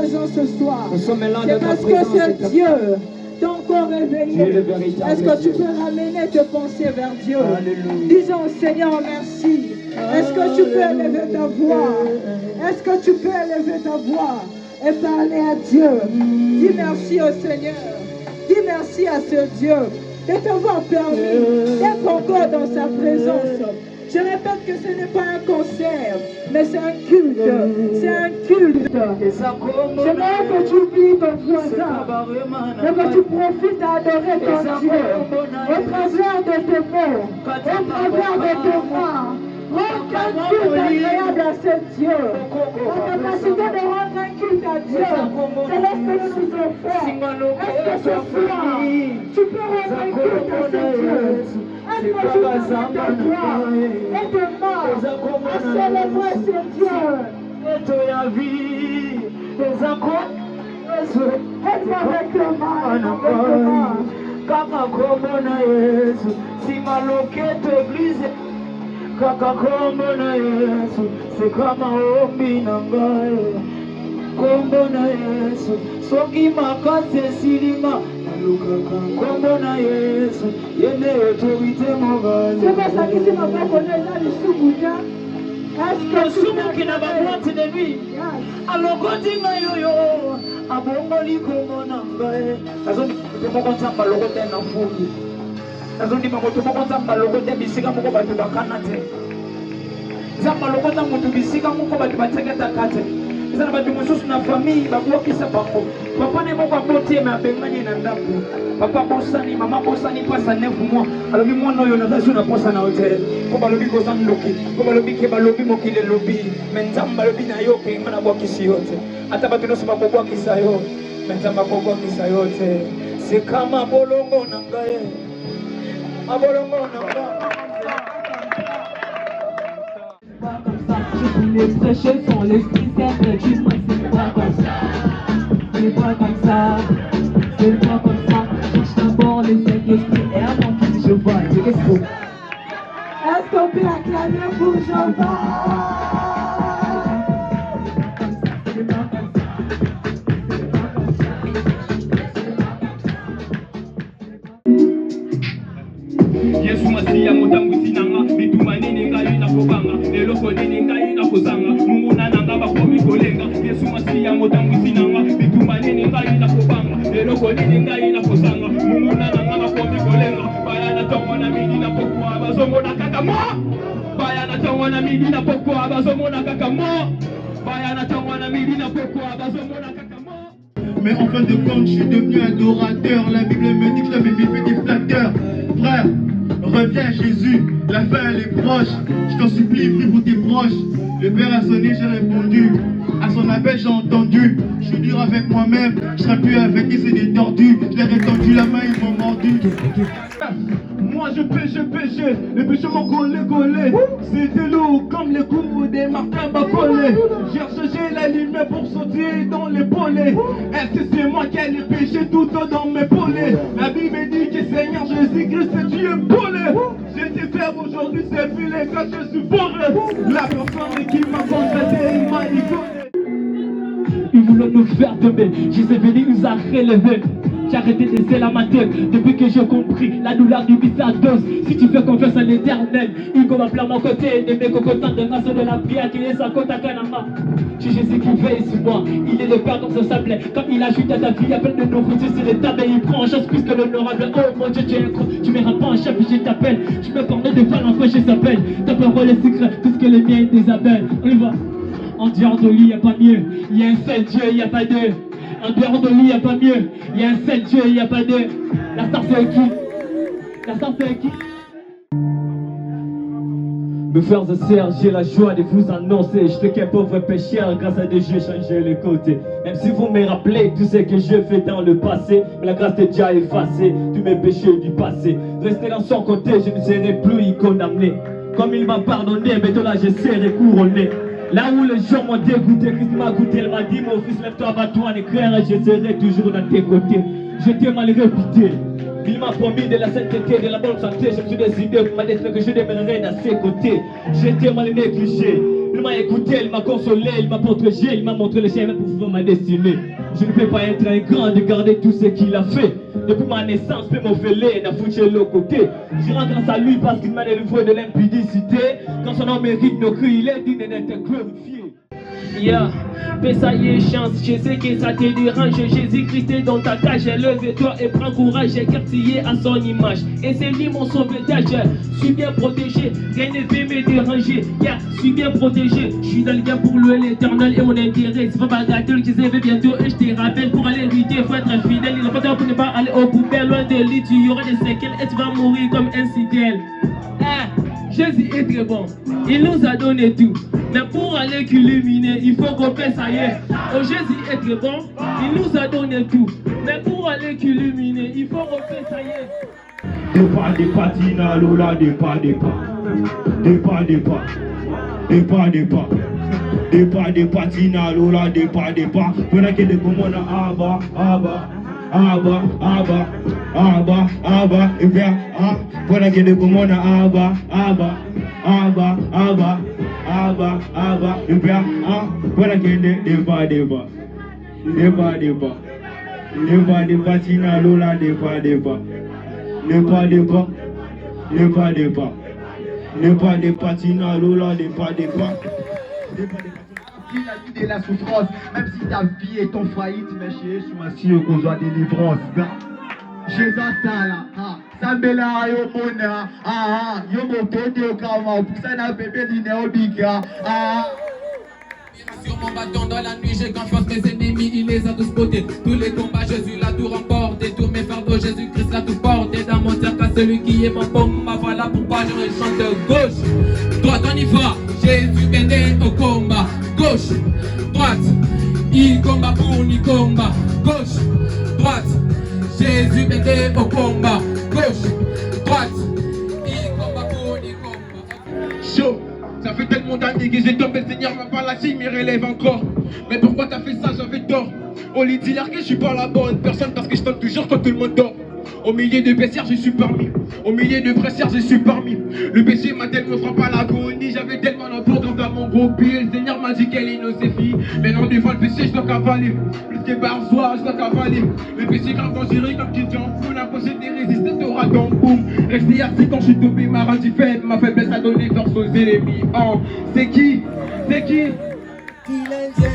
présence ce soir. Nous sommes là C'est de ta parce que présence. c'est Dieu t'a encore réveillé. Tu es le véritable Est-ce que tu Dieu. peux ramener tes pensées vers Dieu? Alléluia. Disons au Seigneur merci. Est-ce que tu peux élever ta voix? Est-ce que tu peux élever ta voix et parler à Dieu? Dis merci au Seigneur. Dis merci à ce Dieu de t'avoir permis d'être encore dans sa présence. Je répète que ce n'est pas un concert, mais c'est un culte. C'est un culte. J'aimerais que tu oublies ton voisin et que tu profites à adorer ton Dieu au travers de tes mots, au travers de tes mains. Rends un culte agréable à ce Dieu. La capacité de rendre un culte à Dieu, c'est lorsque nous nous offrons. Est-ce que ce soir, tu peux rendre un culte à ce Dieu? Est-ce que tu peux mettre ta voix et tes mains à célébrer ce Dieu? Aide-moi avec tes mains, Kaka kombo na Yesu, si maloketo église. Kaka kombo na Yesu, c'est kama ombi na ngai. Kombo na Yesu, soki makase silima. Kombo na Yesu, yende autorité mobile. c'est pas ça qui s'est pas connu là, le sous-boutin. Est-ce que tu peux qui n'a pas boîte de nuit? Alors continue yo abongoli kombo na ngai. Azoni moko tsamba lokote na fuki. Azoni moko tsamba lokote bisika moko batu bakana te. Tsamba lokote mutu bisika moko batu bateketa kate. Zana batu mususu na famille babwakisa bango. Papa ne moko abotie me abengani na ndako. Papa bosani, mama bosani pasa 9 mois. Alobi mwana oyo nazazu na posa na hotel. Ko balobi ko sandoki, ko balobi ke balobi mokile lobi. Mentamba lobi na yo ke ngana bwakisi yote. Ata batu no sima bwakisa yo. Mentamba bwakisa yote. C'est kama bolongo na ngai. Abolongo na ngai. Je voulais prêcher son l'esprit saint, dis-moi c'est pas comme ça. C'est pas comme ça. C'est pas comme ça. Cherche d'abord les cinq esprits et avant tout je vois Dieu. Est-ce qu'on peut acclamer pour Jehovah? Yesu masiya motangu sinanga bituma nini ngai na kobanga eloko nini ngai na kozanga munguna nanga bakomi kolenga Yesu masiya motangu sinanga bituma nini ngai na kobanga eloko nini ngai na kozanga munguna nanga bakomi kolenga baya na tongo na midi na pokwa bazomona kaka mo baya na tongo na midi na pokwa bazomona kaka mo baya na tongo na midi na pokwa bazomona kaka mo. Mais en fin de compte, je suis devenu adorateur. La Bible me dit que je t'avais fait des flatteurs. Frère, reviens Jésus, la fin elle est proche. Je t'en supplie, prie pour tes proches. Le Père a sonné, j'ai répondu. À son appel, j'ai entendu. Je suis dur avec moi-même, je serai plus avec eux, c'est des tordus. Je leur ai tendu la main, ils m'ont mordu. Moi je péchais, les péchés m'ont collé. C'était lourd comme les coups des Martin Bacolé. J'ai recherché la lumière pour sauter dans les pollets. Est-ce que c'est moi qui ai les péchés tout dans mes pollets? La Bible dit que Seigneur Jésus-Christ c'est Dieu polé. J'ai été faire aujourd'hui, c'est vu les gars, je suis forêt. La personne qui m'a contacté, il m'a iconé. Ils voulaient nous faire tomber, je suis venu nous a relever. J'ai arrêté d'essayer la matière depuis que j'ai compris la douleur du dose. Si tu fais confiance à l'éternel, il va appeler à mon côté. Des mecs contents de grâce de la prière qui est sa côte à Kanama. C'est Jésus qui veille sur moi, il est le Père comme ça s'appelait. Comme il ajoute à ta vie, il y a plein de nourriture sur les tables et il prend en chance plus que l'honorable. Oh mon Dieu, tu es incroyable, tu m'iras pas en chef et je t'appelle. Je me permets de faire l'enfant, je s'appelle. Ta parole est secrète, tout ce que les miens Isabelle. On y va. En dehors de lui, il n'y a pas mieux. Il y a un seul Dieu, il n'y a pas deux. En dehors de lui, il n'y a pas mieux. Il y a un seul Dieu, il n'y a pas deux. La star c'est qui? La star c'est qui? Mes frères et sœurs, j'ai la joie de vous annoncer. Je qu'un pauvre pécheur, grâce à Dieu, j'ai changé les côtés. Même si vous me rappelez tout ce que j'ai fait dans le passé, mais la grâce est déjà effacée, tous mes péchés du passé. Restez dans son côté, je ne serai plus y condamné. Comme il m'a pardonné, maintenant là je serai couronné. Là où les gens m'ont dégoûté, Christ m'a goûté, il m'a dit mon fils, lève-toi, bats-toi en éclair et je serai toujours dans tes côtés. Je t'ai mal répété. Il m'a promis de la sainteté, de la bonne santé. Je me suis décidé pour ma destinée que je demeurerai dans ses côtés. J'étais mal négligé, Il m'a écouté, il m'a consolé, il m'a protégé, il m'a montré le chemin pour vivre ma destinée. Je ne peux pas être un grand de garder tout ce qu'il a fait. Depuis ma naissance, peut m'offler, n'a foutu le côté. Je rends grâce à lui parce qu'il m'a délivré de l'impudicité. Quand son nom mérite nos cris, il est digne d'être glorifié. Yeah, mais ça y est, chance, je sais que ça te dérange. Jésus-Christ est dans ta cage, lève-toi et prends courage. Quartier à son image, et c'est lui mon sauvetage. Je suis bien protégé, rien ne peut me déranger. Yeah, je suis bien protégé, je suis dans le gain pour louer l'éternel et mon intérêt. C'est pas bagatelle qui s'éveille bientôt et je te rappelle. Pour aller lutter, faut être fidèle. Il n'a pas de temps pour ne pas aller au poubelle. Loin de lui, tu y aura des séquelles et tu vas mourir comme un cigale. Jésus est très bon, il nous a donné tout. Mais pour aller illuminer, il faut qu'on paie, ça y est. Oh, Jésus est très bon, il nous a donné tout. Mais pour aller illuminer, il faut qu'on paie, ça y est. Dépas, tina, lola, dépas. Dépas, tina, lola, dépas. Voilà que de commandes, et bien, voilà que de commandes, et bien, voilà que de dépas, tina, lola, dépas. Ne pas tina, lola, dépas. La vie de la souffrance, même si ta vie est en faillite, mais chez Jésus, assis au cause de délivrance. Jésus, ça là, ça me l'a yo mona, yo mo tote au kama, pour ça n'a bébé l'iné au biga, Sur mon bâton dans la nuit, j'ai confiance, mes ennemis, il les a tous spotés. Tous les combats, Jésus l'a tout remporté. Tous mes fardeaux, Jésus-Christ l'a tout porté. Dans mon cercle, celui qui est mon combat. Voilà pourquoi je me chante de gauche. Droite, on y va. Jésus béné au combat. Gauche, droite, il combat pour ni combat. Gauche, droite, Jésus béné au combat. Gauche, droite, il combat pour ni combat. chaud. Ça fait tellement d'années que j'ai tombé, le Seigneur m'a pas lâché, il me relève encore. Mais pourquoi t'as fait ça, j'avais tort. On lui dit que je suis pas la bonne personne parce que je donne toujours quand tout le monde dort. Au milieu de baissières, je suis parmi. Au milieu de pressières, je suis parmi. Le péché m'a tellement frappé à l'agonie. J'avais tellement d'importance dans mon gros pied. Le Seigneur m'a dit qu'elle est innocente. Mais non, devant le péché, je dois cavaler. Plus que barzois, je dois cavaler. Le péché grave dangereux comme tu dis en fou. La prochaine des résistances t'aura dans boum. Rester assis quand je suis tombé, m'a rendu faible. Ma faiblesse a donné force aux ennemis. Oh, c'est qui? C'est qui?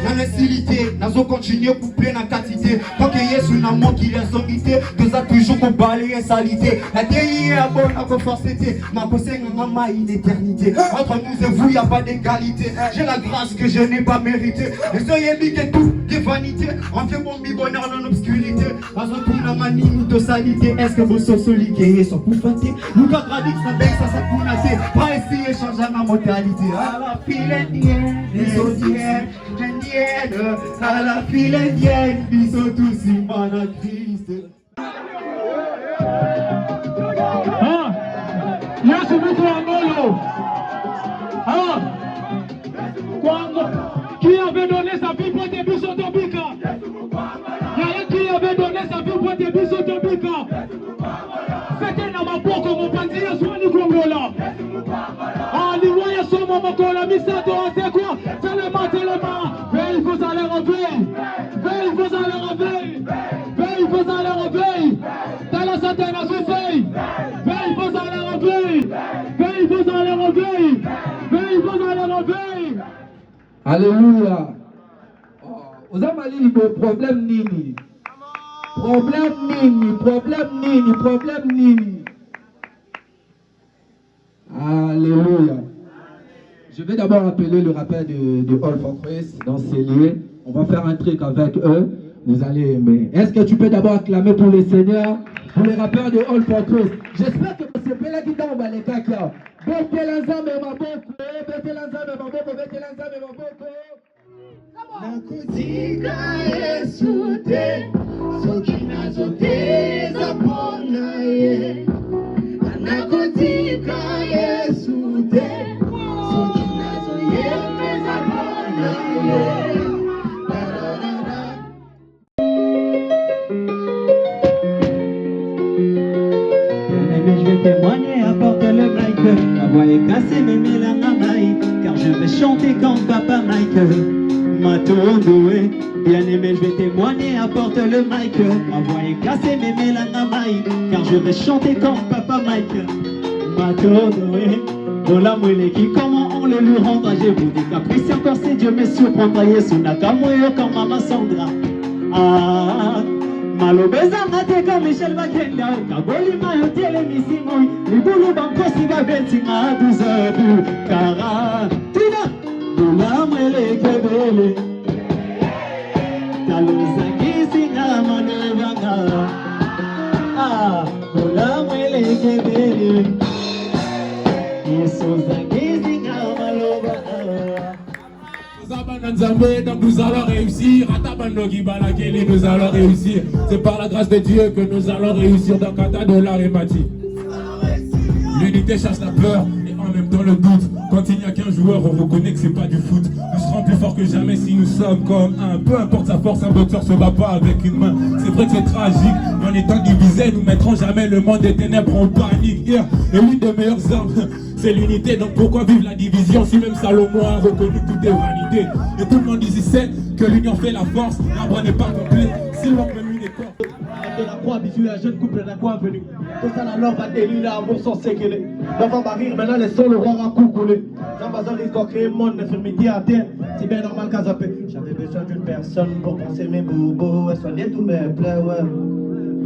La necessité, nazo continue pour plein la quantité. Tant que Yesu n'a manqué la sommité, deux a toujours pour balayer salité. La déie est bonne à conforcité, ma possède maman une éternité. Entre nous et vous, y a pas d'égalité. J'ai la grâce que je n'ai pas méritée. Et soyez mis que tout des vanités. On fait mon mi-bonheur dans l'obscurité. Pas un tour dans ma ligne de salité. Est-ce que vous sommes solidaires sans pour fêter? Nous quand tradix, ça baisse, ça pour nasser. Pas essayer de changer ma mentalité. À la file indienne, les audiennes. À la file indienne, ils sont tous humains à Christ. Yesu mtu wa Ngolo. Qui avait donné sa vie pour des bisous d'Obika? Qui avait donné sa vie pour des bisous d'Obika? C'était dans ma peau comme on pense, il y a soin du Congola. Les moyens sont mon Congola, mais ça doit c'est quoi? Tellement. Veille, vous allez réveiller. Veille, vous allez réveiller. Veille, vous allez réveiller. T'as la santé dans ce veille. Veille, vous allez réveiller. Veille, vous allez réveiller. Veille, vous allez réveiller. Alléluia. Vous avez dit problème nini. Problème nini. Alléluia. Je vais d'abord appeler le rappel de All for Christ dans ces lieux. On va faire un truc avec eux. Vous allez aimer. Est-ce que tu peux d'abord acclamer pour les seigneurs, pour les rappeurs de All for Christ? J'espère que c'est Pela qui tombe à l'état. Betelanzame maboko. Nakutika Yesu te, soki nazoteza mpona ye. Nakutika Yesu te, soki nazoyembeza mpona ye. Bien-aimé, je vais témoigner, apporte le mic. Ma voix est cassée, mais la maille, car je vais chanter comme Papa Mike m'a tourné. Bien aimé, je vais témoigner, apporte le mic. Ma voix est cassée, mais mélana maï. Car je vais chanter comme Papa Mike m'a tourné. Dans la moelle qui comment on le lui rendra. J'ai vous dit caprice encore si Dieu me surprendra. Yesu nakamoyo comme Maman Sandra. Ah, malobeza ngate comme Michel Makenda. Kaboli mayo tele misimoy. Libulu banko si va bentinga à 12h. Kara, tina, dans la moelle kebele. Taluza singa manevanga. Ah, dans la moelle kebele. Nous allons réussir. Nous allons réussir. C'est par la grâce de Dieu que nous allons réussir dans Kata de l'Arématie. L'unité chasse la peur et en même temps le doute. Quand il n'y a qu'un joueur, on reconnaît que c'est pas du foot. Nous serons plus forts que jamais si nous sommes comme un. Peu importe sa force, un boxeur se bat pas avec une main. C'est vrai que c'est tragique, mais en étant divisés, nous mettrons jamais le monde des ténèbres en panique. Et l'une des meilleures armes, c'est l'unité. Donc pourquoi vivre la division si même Salomon a reconnu que tout est vanité. Et tout le monde disait que l'union fait la force. L'arbre n'est pas complet si l'on peut lui décor. De la croix, bisous un jeune couple d'un coin venu. Tout ça la love va délirer, l'amour sans séqueler. L'enfant va rire, maintenant les sons le roi à couler. Sans bazar risque de créer mon infirmité à terre. C'est bien normal qu'à zapper. J'avais besoin d'une personne pour penser mes bobos et soigner tous mes plaies, ouais.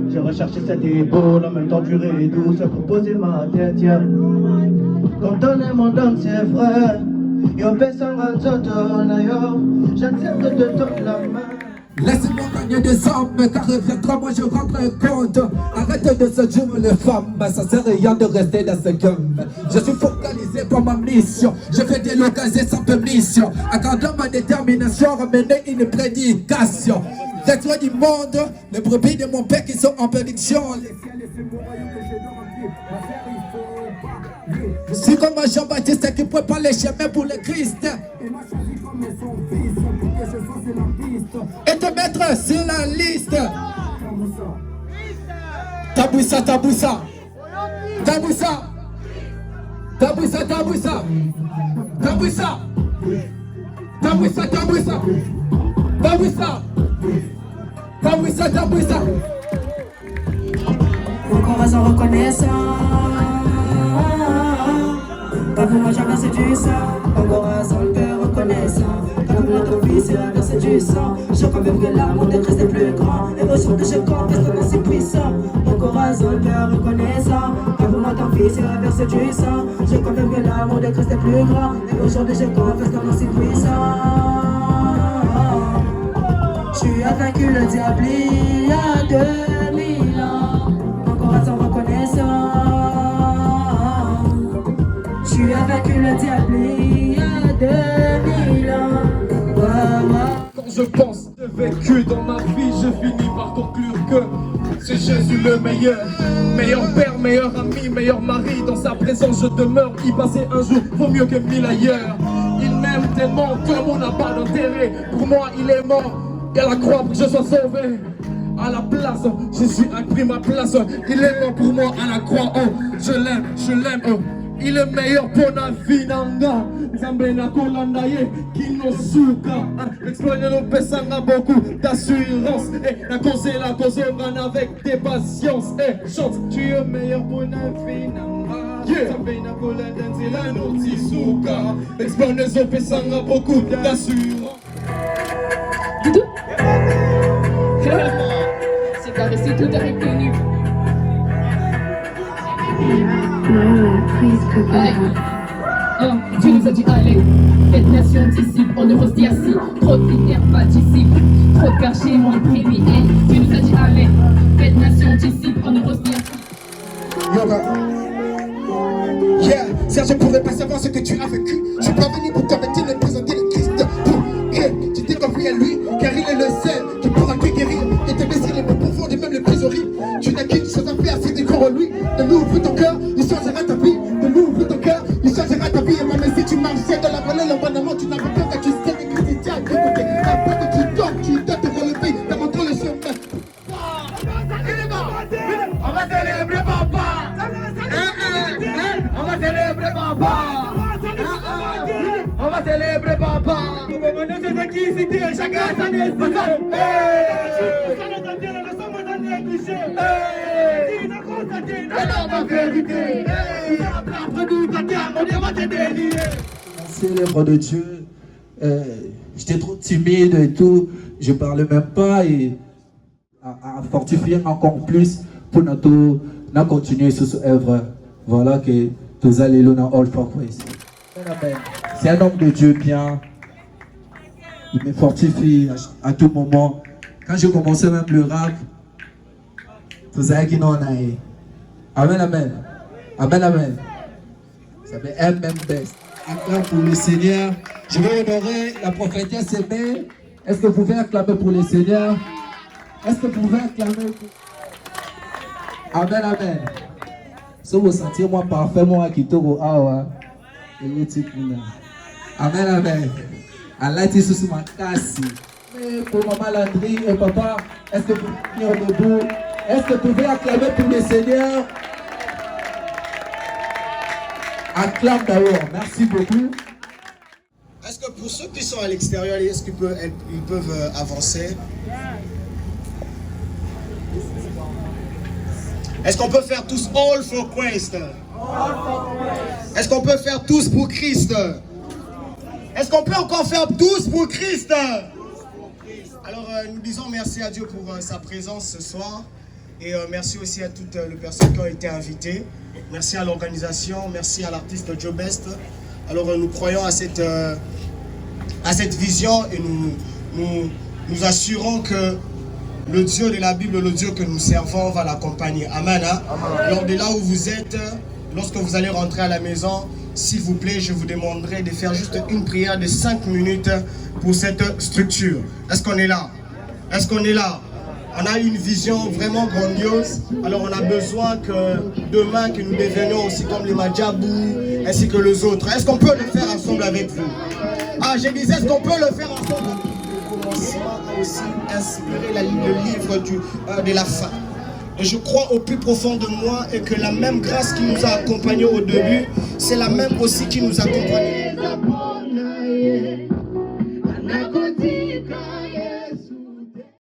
J'ai recherché cette épaule, en même temps durée et douce pour poser ma tête, yeah. Quand donner mon don, c'est vrai. Yo personne ranzoto, yo. J'accepte de te donner la main. Laissez-moi gagner des hommes, car reviendra, moi je rendrai compte. Arrêtez de se jumer les femmes, ça sert à rien de rester dans ce game. Je suis focalisé pour ma mission, je vais délocaliser sans permission. Accordant ma détermination, ramener une prédication. Reste du monde, les brebis de mon père qui sont en prédiction. Les ciels et ces royaume que je dois remplir. Je suis comme un Jean-Baptiste qui prépare les chemins pour le Christ. Il m'a choisi comme son fils pour que je fasse la piste. Et te mettre sur la liste. Taboussa, taboussa. Taboussa. Taboussa, taboussa. Taboussa. Taboussa, taboussa. Taboussa. Taboussa, taboussa. Encore sans reconnaissant. Pas pour moi jamais c'est du sang. Encore sans le cœur reconnaissant. Comme notre vie c'est un verset du sang. Je crois même que l'amour de Christ est plus grand. L'émotion que je compte est tellement si puissant. Encore sans le cœur reconnaissant. Pas pour moi ton fils c'est un verset du sang. Je crois même que l'amour de Christ est plus grand. L'émotion que je compte est tellement si puissant. Tu as vaincu le diable il y a 2000 ans. Encore sans reconnaissant. Tu as vaincu le diable il y a 2000 ans. Quand je pense de vécu dans ma vie, je finis par conclure que c'est Jésus le meilleur. Meilleur père, meilleur ami, meilleur mari. Dans sa présence je demeure. Y passer un jour vaut mieux que 1000 ailleurs. Il m'aime tellement comme on n'a pas d'intérêt. Pour moi il est mort et à la croix pour que je sois sauvé. À la place, Jésus a pris ma place. Il est mort pour moi à la croix. Oh, je l'aime, oh. Il est meilleur pour la vie nanga. Zambe na kolandaye kinosuka. Exploiter nos pesanga beaucoup d'assurance. Et la cause est la cause on avec des patience. Et chante, tu es meilleur pour la vie nanga. Zambe na kolandaye la notisuka. Exploiter nos pesanga beaucoup d'assurance. Doudou. C'est pas resté tout à reconnu. Oh, tu nous as dit allez, faites nation disciple, on ne reste assis. Trop de critères participent, trop de cachets m'ont imprimé. Tu nous as dit allez, faites nation disciple, on ne reste assis. Yeah, Serge, je pourrais pas savoir ce que tu as vécu. Je suis pas venu pour t'embêter, mais présenter le Christ. Pour que tu t'es confié à lui, car il est le seul qui pourra te guérir et te baisser les mots profonds et même les plus horribles. Tu n'as qu'une chose à faire, c'est de croire en lui. De l'ouvre ton cœur, il changera ta vie. De l'ouvre ton cœur, il changera ta vie. Et même si tu marchais dans la vallée, l'abandonnement, tu n'avais pas que tu sais que Christ est à côté. Après que tu dois te relever, t'as montré le chemin. On va célébrer papa. On va célébrer papa. On va célébrer. C'est l'œuvre de Dieu. J'étais trop timide et tout. Je parlais même pas et à fortifier encore plus pour nous continuer sur cette œuvre. Voilà que tous allez là dans All for Christ. C'est un homme de Dieu bien. Il me fortifie à tout moment. Quand je commençais même le rap, vous savez qu'il n'en a. Amen, amen. Amen, amen. Ça fait un même best. Acclame pour le Seigneur. Je vais honorer la prophétesse aimée. Est-ce que vous pouvez acclamer pour le Seigneur? Est-ce que vous pouvez acclamer pour... Amen, amen. Si vous sentez moi parfaitement à Kitoko Awa, amen, amen. Allah est sous ma casse. Mais pour maman Landry et papa, est-ce que vous pouvez venir debout? Est-ce que vous pouvez acclamer pour le Seigneur? Acclame d'abord. Merci beaucoup. Est-ce que pour ceux qui sont à l'extérieur, est-ce qu'ils peuvent avancer? Est-ce qu'on peut faire tous All for Christ? Est-ce qu'on peut faire tous pour Christ? Est-ce qu'on peut encore faire tous pour Christ? Alors nous disons merci à Dieu pour sa présence ce soir. Et merci aussi à toutes les personnes qui ont été invitées. Merci à l'organisation, merci à l'artiste Joe Best. Alors nous croyons à cette vision et nous assurons que le Dieu de la Bible, le Dieu que nous servons, va l'accompagner. Amen. Hein? Alors de là où vous êtes, lorsque vous allez rentrer à la maison, s'il vous plaît, je vous demanderai de faire juste une prière de 5 minutes pour cette structure. Est-ce qu'on est là? Est-ce qu'on est là? On a une vision vraiment grandiose. Alors on a besoin que demain, que nous devenions aussi comme les Madjabou, ainsi que les autres. Est-ce qu'on peut le faire ensemble avec vous? Ah, je disais, est-ce qu'on peut le faire ensemble? A aussi inspiré le livre de la fin. Et je crois au plus profond de moi et que la même grâce qui nous a accompagnés au début, c'est la même aussi qui nous accompagne.